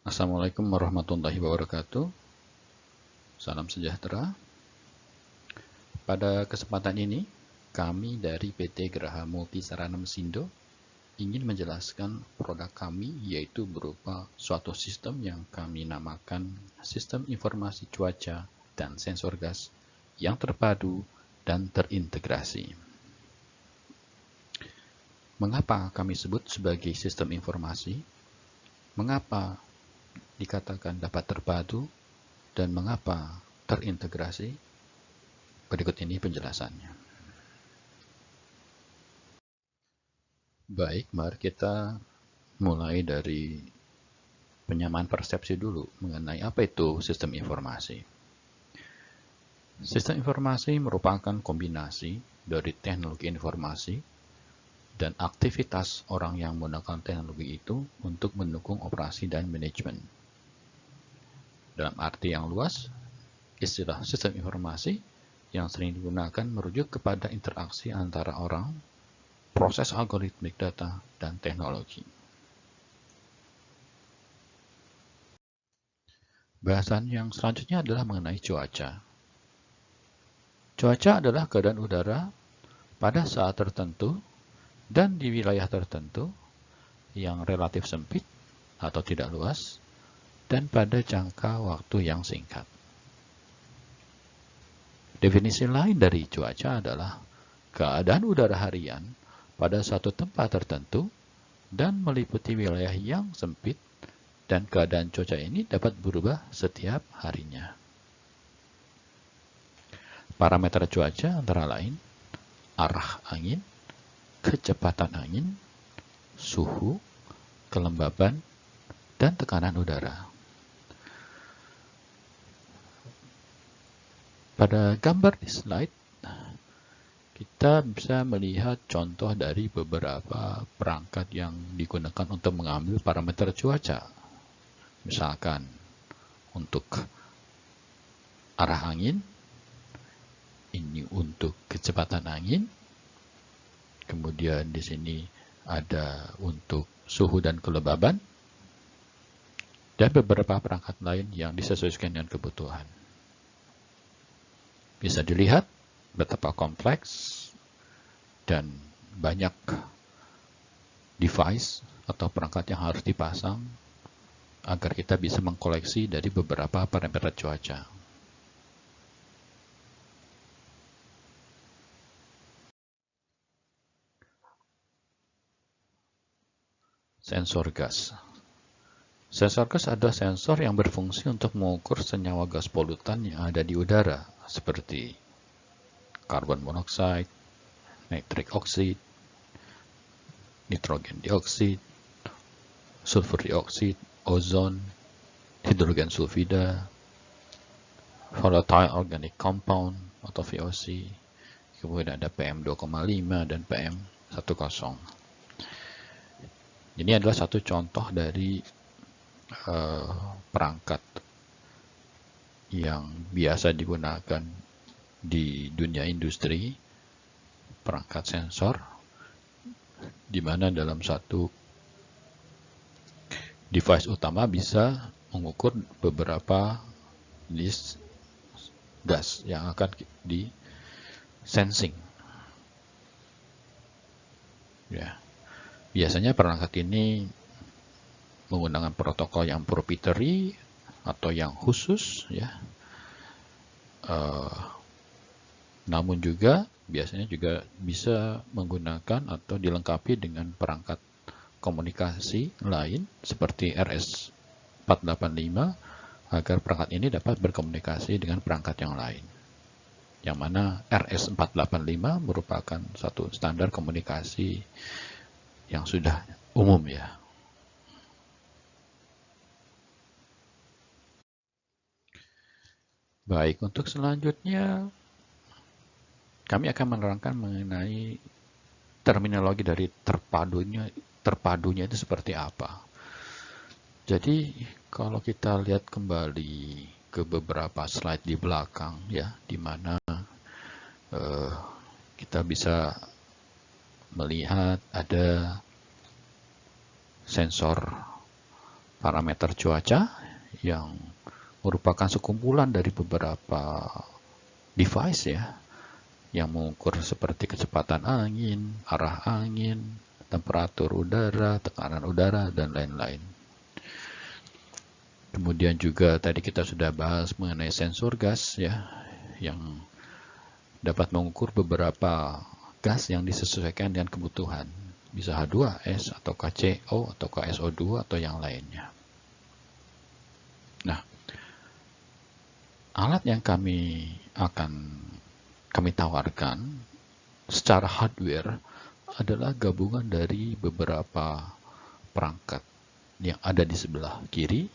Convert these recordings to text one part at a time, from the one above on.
Assalamualaikum warahmatullahi wabarakatuh. Salam sejahtera. Pada kesempatan ini, kami dari PT Geraha Multisarana Mesindo ingin menjelaskan produk kami, yaitu berupa suatu sistem yang kami namakan Sistem Informasi Cuaca dan Sensor Gas yang terpadu dan terintegrasi. Mengapa kami sebut sebagai sistem informasi? Mengapa dikatakan dapat terpadu dan mengapa terintegrasi? Berikut ini penjelasannya. Baik, mari kita mulai dari penyamaan persepsi dulu mengenai apa itu sistem informasi. Sistem informasi merupakan kombinasi dari teknologi informasi dan aktivitas orang yang menggunakan teknologi itu untuk mendukung operasi dan manajemen. Dalam arti yang luas, istilah sistem informasi yang sering digunakan merujuk kepada interaksi antara orang, proses algoritmik data, dan teknologi. Bahasan yang selanjutnya adalah mengenai cuaca. Cuaca adalah keadaan udara pada saat tertentu dan di wilayah tertentu yang relatif sempit atau tidak luas dan pada jangka waktu yang singkat. Definisi lain dari cuaca adalah keadaan udara harian pada suatu tempat tertentu dan meliputi wilayah yang sempit, dan keadaan cuaca ini dapat berubah setiap harinya. Parameter cuaca antara lain arah angin, kecepatan angin, suhu, kelembaban, dan tekanan udara. Pada gambar di slide, kita bisa melihat contoh dari beberapa perangkat yang digunakan untuk mengambil parameter cuaca. Misalkan untuk arah angin, ini untuk kecepatan angin, kemudian di sini ada untuk suhu dan kelembaban, dan beberapa perangkat lain yang disesuaikan dengan kebutuhan. Bisa dilihat betapa kompleks dan banyak device atau perangkat yang harus dipasang agar kita bisa mengkoleksi dari beberapa parameter cuaca. Sensor gas. Sensor gas adalah sensor yang berfungsi untuk mengukur senyawa gas polutan yang ada di udara, seperti karbon monoksida, nitric oxide, nitrogen dioksida, sulfur dioksida, ozon, hidrogen sulfida, volatile organic compound atau VOC, kemudian ada PM2,5 dan PM10. Ini adalah satu contoh dari perangkat yang biasa digunakan di dunia industri, perangkat sensor, di mana dalam satu device utama bisa mengukur beberapa jenis gas yang akan di sensing. Ya. Biasanya perangkat ini menggunakan protokol yang proprietary atau yang khusus, ya. Namun juga biasanya juga bisa menggunakan atau dilengkapi dengan perangkat komunikasi lain seperti RS485 agar perangkat ini dapat berkomunikasi dengan perangkat yang lain. Yang mana RS485 merupakan satu standar komunikasi yang sudah umum, ya. Baik, untuk selanjutnya kami akan menerangkan mengenai terminologi dari terpadunya itu seperti apa. Jadi kalau kita lihat kembali ke beberapa slide di belakang, ya, di mana kita bisa melihat ada sensor parameter cuaca yang merupakan sekumpulan dari beberapa device ya, yang mengukur seperti kecepatan angin, arah angin, temperatur udara, tekanan udara, dan lain-lain. Kemudian juga tadi kita sudah bahas mengenai sensor gas ya, yang dapat mengukur beberapa gas yang disesuaikan dengan kebutuhan. Bisa H2S atau CO atau SO2 atau yang lainnya. Nah, alat yang kami tawarkan secara hardware adalah gabungan dari beberapa perangkat yang ada di sebelah kiri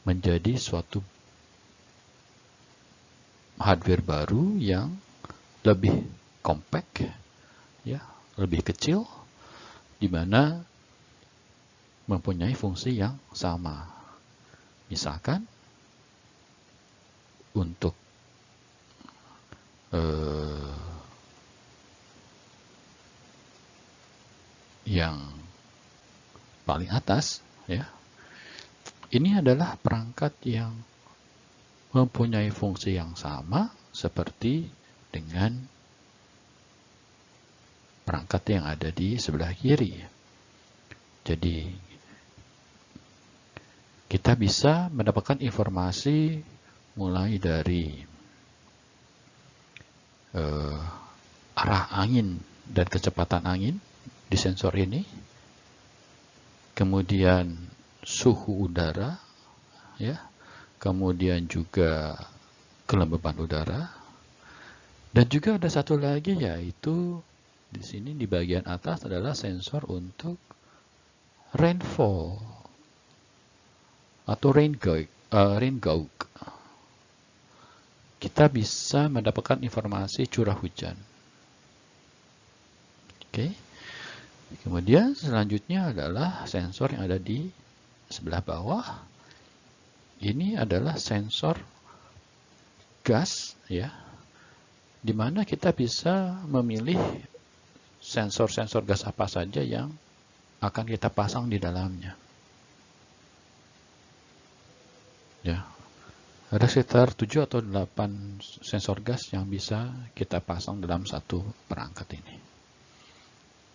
menjadi suatu hardware baru yang lebih compact ya, lebih kecil, di mana mempunyai fungsi yang sama. Misalkan untuk yang paling atas ya, ini adalah perangkat yang mempunyai fungsi yang sama seperti dengan perangkat yang ada di sebelah kiri. Jadi kita bisa mendapatkan informasi mulai dari arah angin dan kecepatan angin di sensor ini, kemudian suhu udara, ya, kemudian juga kelembaban udara, dan juga ada satu lagi yaitu di sini di bagian atas adalah sensor untuk rainfall atau rain gauge. Kita bisa mendapatkan informasi curah hujan. Oke. Kemudian selanjutnya adalah sensor yang ada di sebelah bawah. Ini adalah sensor gas ya, di mana kita bisa memilih sensor-sensor gas apa saja yang akan kita pasang di dalamnya. Ya. Ada sekitar 7 atau 8 sensor gas yang bisa kita pasang dalam satu perangkat ini.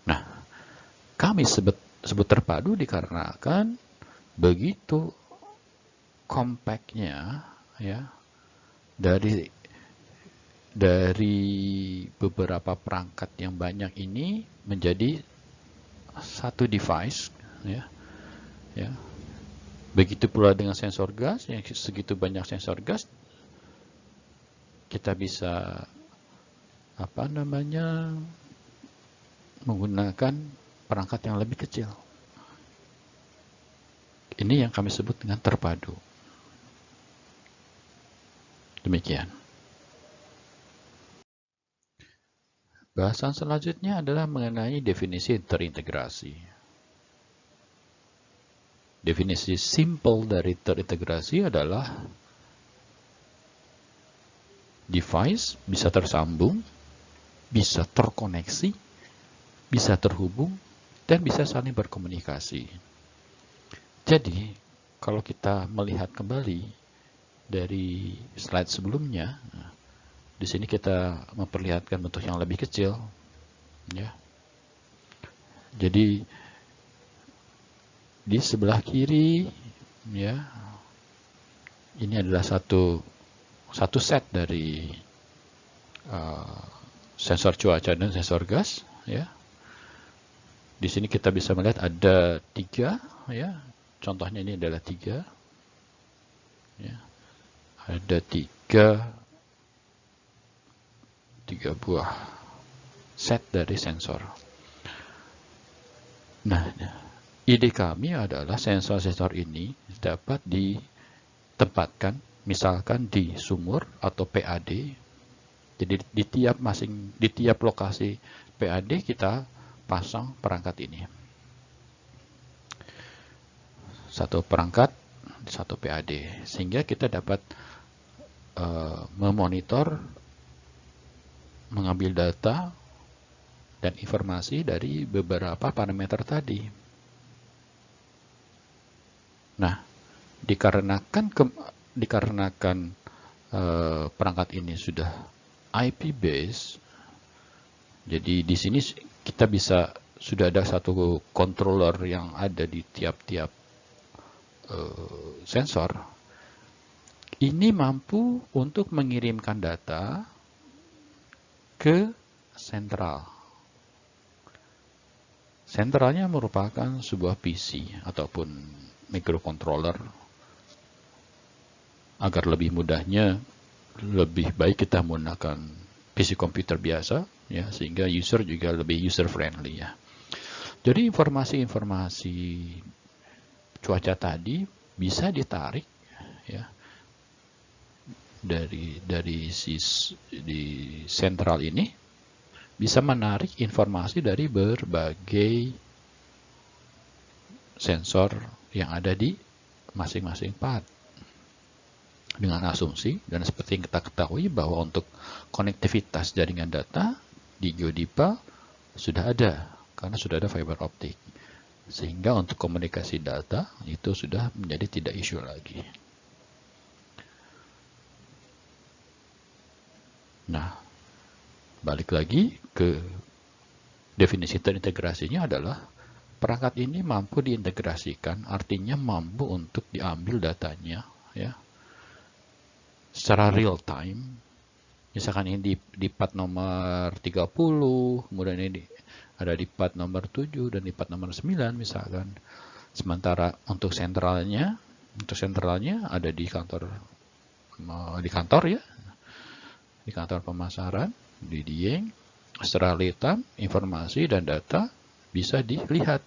Nah, kami sebut terpadu dikarenakan begitu compactnya ya, dari beberapa perangkat yang banyak ini menjadi satu device ya. Begitu pula dengan sensor gas, yang segitu banyak sensor gas, kita bisa menggunakan perangkat yang lebih kecil. Ini yang kami sebut dengan terpadu. Demikian. Bahasan selanjutnya adalah mengenai definisi terintegrasi. Definisi simple dari terintegrasi adalah device bisa tersambung, bisa terkoneksi, bisa terhubung, dan bisa saling berkomunikasi. Jadi, kalau kita melihat kembali dari slide sebelumnya, di sini kita memperlihatkan bentuk yang lebih kecil, ya. Jadi di sebelah kiri, ya, ini adalah satu set dari sensor cuaca dan sensor gas, ya. Di sini kita bisa melihat ada 3, ya. Contohnya ini adalah 3, ya. Ada 3 buah set dari sensor. Nah, ide kami adalah sensor-sensor ini dapat ditempatkan misalkan di sumur atau PAD. Jadi di tiap lokasi PAD kita pasang perangkat ini. Satu perangkat, satu PAD, sehingga kita dapat memonitor, mengambil data dan informasi dari beberapa parameter tadi. Nah, dikarenakan perangkat ini sudah IP base, jadi di sini kita sudah ada satu controller yang ada di tiap-tiap sensor. Ini mampu untuk mengirimkan data ke sentral. Sentralnya merupakan sebuah PC ataupun microcontroller. Agar lebih mudahnya, lebih baik kita menggunakan PC komputer biasa, ya, sehingga user juga lebih user friendly, ya. Jadi informasi-informasi cuaca tadi bisa ditarik, ya, dari di sentral ini, bisa menarik informasi dari berbagai sensor yang ada di masing-masing part. Dengan asumsi, dan seperti yang kita ketahui bahwa untuk konektivitas jaringan data di Geodipa sudah ada, karena sudah ada fiber optik. Sehingga untuk komunikasi data itu sudah menjadi tidak isu lagi. Nah, balik lagi ke definisi terintegrasinya adalah perangkat ini mampu diintegrasikan, artinya mampu untuk diambil datanya, ya, secara real time. Misalkan ini di part nomor 30, kemudian ini ada di part nomor 7 dan di part nomor 9 misalkan. Sementara untuk sentralnya ada di kantor ya, di kantor pemasaran di Dieng. Secara real time, informasi dan data bisa dilihat.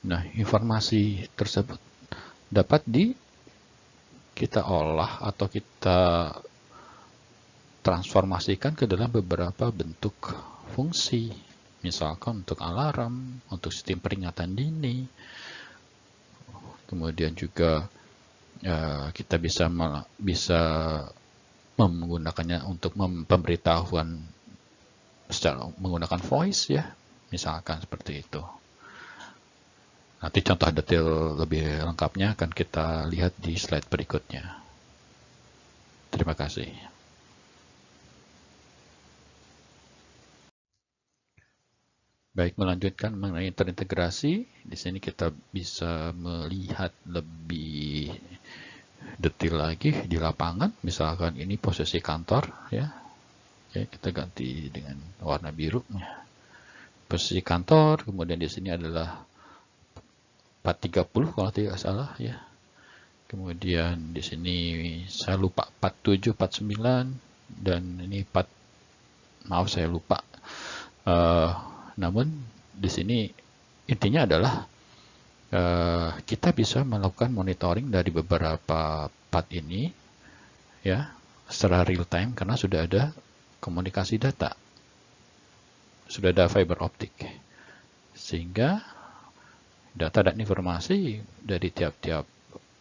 Nah, informasi tersebut dapat kita olah atau kita transformasikan ke dalam beberapa bentuk fungsi. Misalkan untuk alarm, untuk sistem peringatan dini. Kemudian juga kita bisa menggunakannya untuk pemberitahuan secara menggunakan voice, ya. Misalkan seperti itu. Nanti contoh detail lebih lengkapnya akan kita lihat di slide berikutnya. Terima kasih. Baik, melanjutkan mengenai terintegrasi. Di sini kita bisa melihat lebih detail lagi di lapangan. Misalkan ini posisi kantor, ya. Oke, kita ganti dengan warna biru. Posisi kantor, kemudian di sini adalah 430 kalau tidak salah, ya. Kemudian di sini saya lupa 47, 49 dan ini maaf saya lupa. Namun di sini intinya adalah kita bisa melakukan monitoring dari beberapa part ini, ya, secara real time karena sudah ada komunikasi data, sudah ada fiber optik, sehingga data dan informasi dari tiap-tiap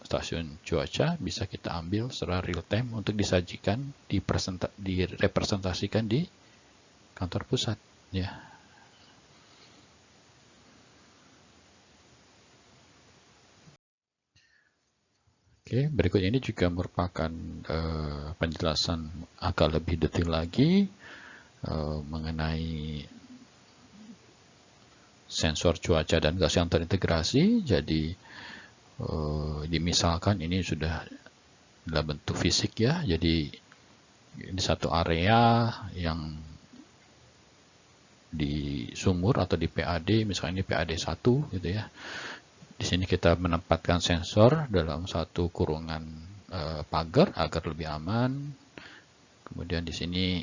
stasiun cuaca bisa kita ambil secara real time untuk disajikan, direpresentasikan di kantor pusat, ya. Oke, berikut ini juga merupakan penjelasan agak lebih detail lagi mengenai sensor cuaca dan gas yang terintegrasi. Jadi misalkan ini sudah dalam bentuk fisik, ya. Jadi ini satu area yang di sumur atau di PAD, misalnya ini PAD 1 gitu, ya. Di sini kita menempatkan sensor dalam satu kurungan pagar agar lebih aman. Kemudian di sini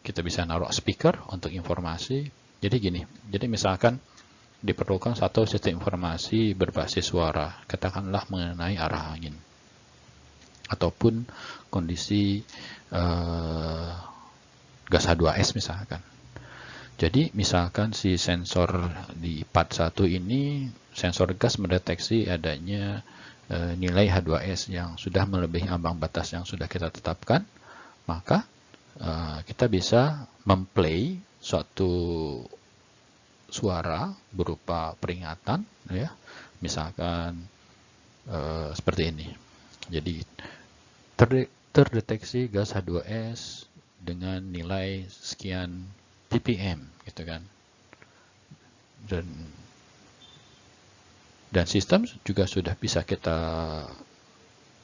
kita bisa naruh speaker untuk informasi. Jadi gini, jadi misalkan diperlukan satu sistem informasi berbasis suara, katakanlah mengenai arah angin, ataupun kondisi gas H2S misalkan. Jadi misalkan si sensor di part 1 ini, sensor gas mendeteksi adanya nilai H2S yang sudah melebihi ambang batas yang sudah kita tetapkan, maka kita bisa memplay suatu suara berupa peringatan, ya, misalkan seperti ini. Jadi terdeteksi gas H2S dengan nilai sekian ppm, gitu kan. Dan sistem juga sudah bisa kita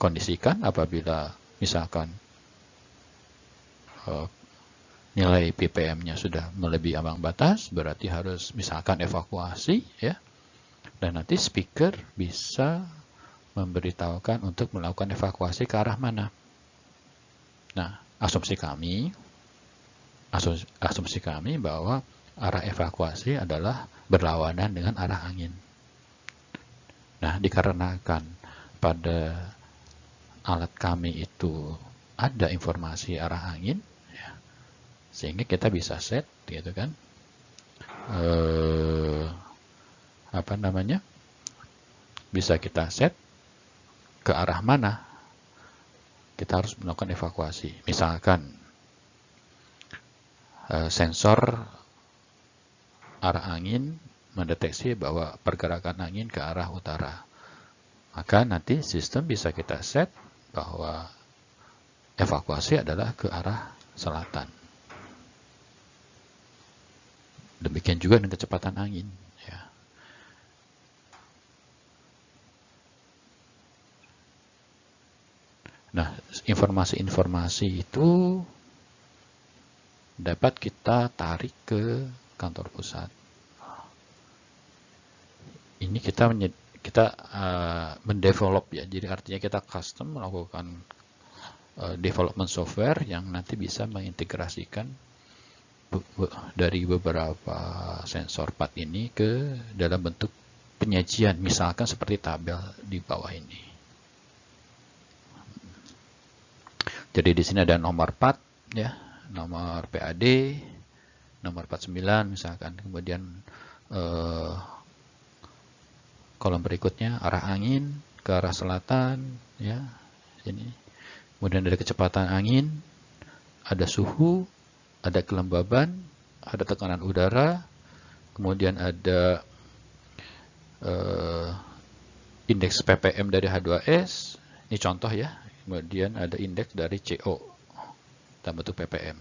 kondisikan apabila misalkan nilai ppm-nya sudah melebihi ambang batas, berarti harus misalkan evakuasi, ya. Dan nanti speaker bisa memberitahukan untuk melakukan evakuasi ke arah mana. Nah, asumsi kami bahwa arah evakuasi adalah berlawanan dengan arah angin. Nah, dikarenakan pada alat kami itu ada informasi arah angin, ya, sehingga kita bisa set, gitu kan, bisa kita set ke arah mana kita harus melakukan evakuasi. Misalkan sensor arah angin mendeteksi bahwa pergerakan angin ke arah utara, maka nanti sistem bisa kita set bahwa evakuasi adalah ke arah selatan. Demikian juga dengan kecepatan angin, ya. Nah, informasi-informasi itu dapat kita tarik ke kantor pusat. Ini kita mendevelop, ya, jadi artinya kita custom melakukan development software yang nanti bisa mengintegrasikan dari beberapa sensor pad ini ke dalam bentuk penyajian, misalkan seperti tabel di bawah ini. Jadi di sini ada nomor pad, ya, nomor PAD, nomor 49 misalkan, kemudian kolom berikutnya arah angin ke arah selatan, ya, sini. Kemudian ada kecepatan angin, ada suhu, ada kelembaban, ada tekanan udara, kemudian ada indeks ppm dari H2S, ini contoh, ya. Kemudian ada indeks dari CO dalam bentuk ppm.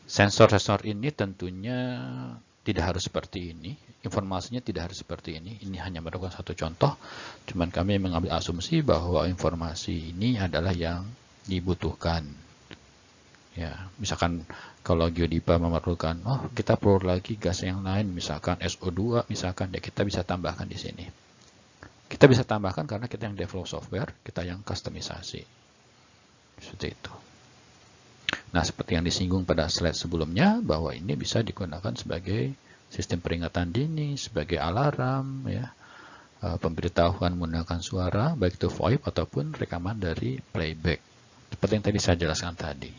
Sensor-sensor ini tentunya tidak harus seperti ini, informasinya tidak harus seperti ini. Ini hanya merupakan satu contoh, cuman kami mengambil asumsi bahwa informasi ini adalah yang dibutuhkan. Ya, misalkan kalau Geodipa memerlukan, oh kita perlu lagi gas yang lain, misalkan SO2, misalkan, ya kita bisa tambahkan di sini. Kita bisa tambahkan karena kita yang develop software, kita yang customisasi. Seperti itu. Nah, seperti yang disinggung pada slide sebelumnya, bahwa ini bisa digunakan sebagai sistem peringatan dini, sebagai alarm, ya, pemberitahuan menggunakan suara, baik itu VoIP ataupun rekaman dari playback. Seperti yang tadi saya jelaskan tadi.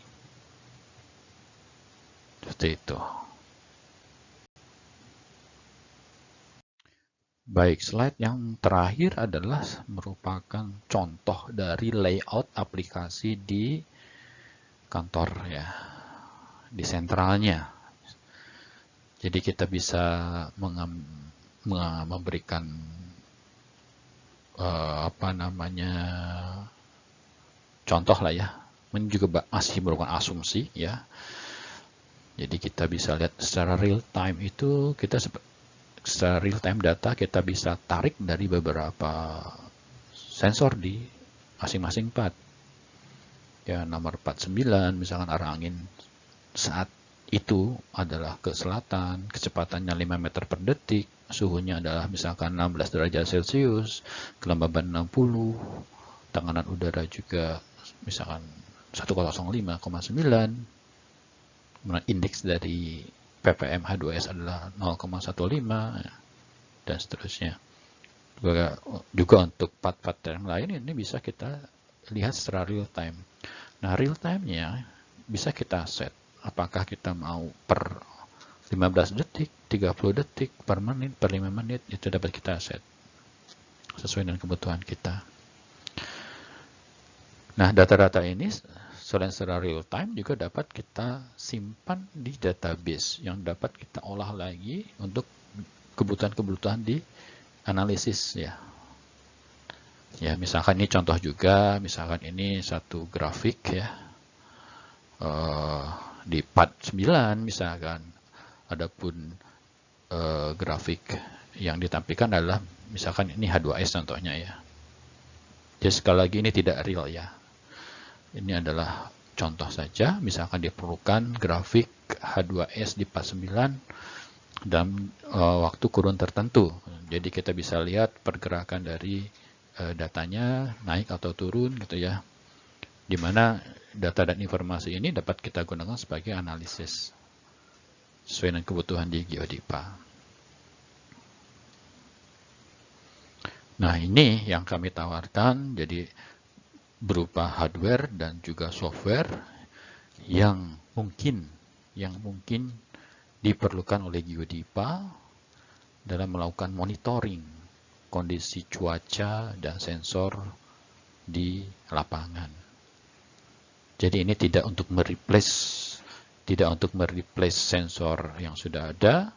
Seperti itu. Baik, slide yang terakhir adalah merupakan contoh dari layout aplikasi di kantor, ya, di sentralnya. Jadi kita bisa memberikan contoh lah, ya. Ini juga masih merupakan asumsi, ya. Jadi kita bisa lihat secara real time itu secara real time data kita bisa tarik dari beberapa sensor di masing-masing pad. Ya, nomor 49 misalkan arah angin saat itu adalah ke selatan, kecepatannya 5 meter per detik, suhunya adalah misalkan 16 derajat Celcius, kelembaban 60, tekanan udara juga misalkan 105,9, indeks dari ppm H2S adalah 0,15, dan seterusnya. Juga untuk pad-pad yang lain ini bisa kita lihat secara real time. Nah, real time-nya bisa kita set. Apakah kita mau per 15 detik, 30 detik, per menit, per 5 menit, itu dapat kita set sesuai dengan kebutuhan kita. Nah, data-data ini Selain secara real time, juga dapat kita simpan di database yang dapat kita olah lagi untuk kebutuhan-kebutuhan di analisis ya. Ya, misalkan ini contoh juga, misalkan ini satu grafik ya, di part 9 misalkan. Adapun grafik yang ditampilkan adalah misalkan ini H2S contohnya ya. Jadi sekali lagi ini tidak real ya. Ini adalah contoh saja, misalkan diperlukan grafik H2S di part 9 dalam waktu kurun tertentu. Jadi kita bisa lihat pergerakan dari datanya naik atau turun gitu ya. Di mana data dan informasi ini dapat kita gunakan sebagai analisis sesuai dengan kebutuhan di Geodipa. Nah, ini yang kami tawarkan, jadi berupa hardware dan juga software yang mungkin diperlukan oleh Geodipa dalam melakukan monitoring kondisi cuaca dan sensor di lapangan. Jadi ini tidak untuk mereplace sensor yang sudah ada,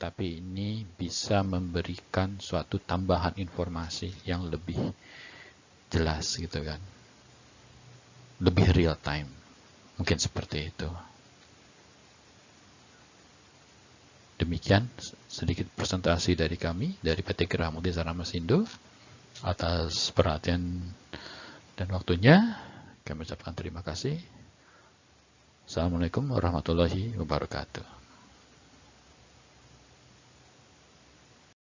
tapi ini bisa memberikan suatu tambahan informasi yang lebih jelas gitu kan, lebih real time, mungkin seperti itu. Demikian sedikit presentasi dari kami dari PT Geraha Multisarana Masindo. Atas perhatian dan waktunya kami ucapkan terima kasih. Assalamualaikum warahmatullahi wabarakatuh.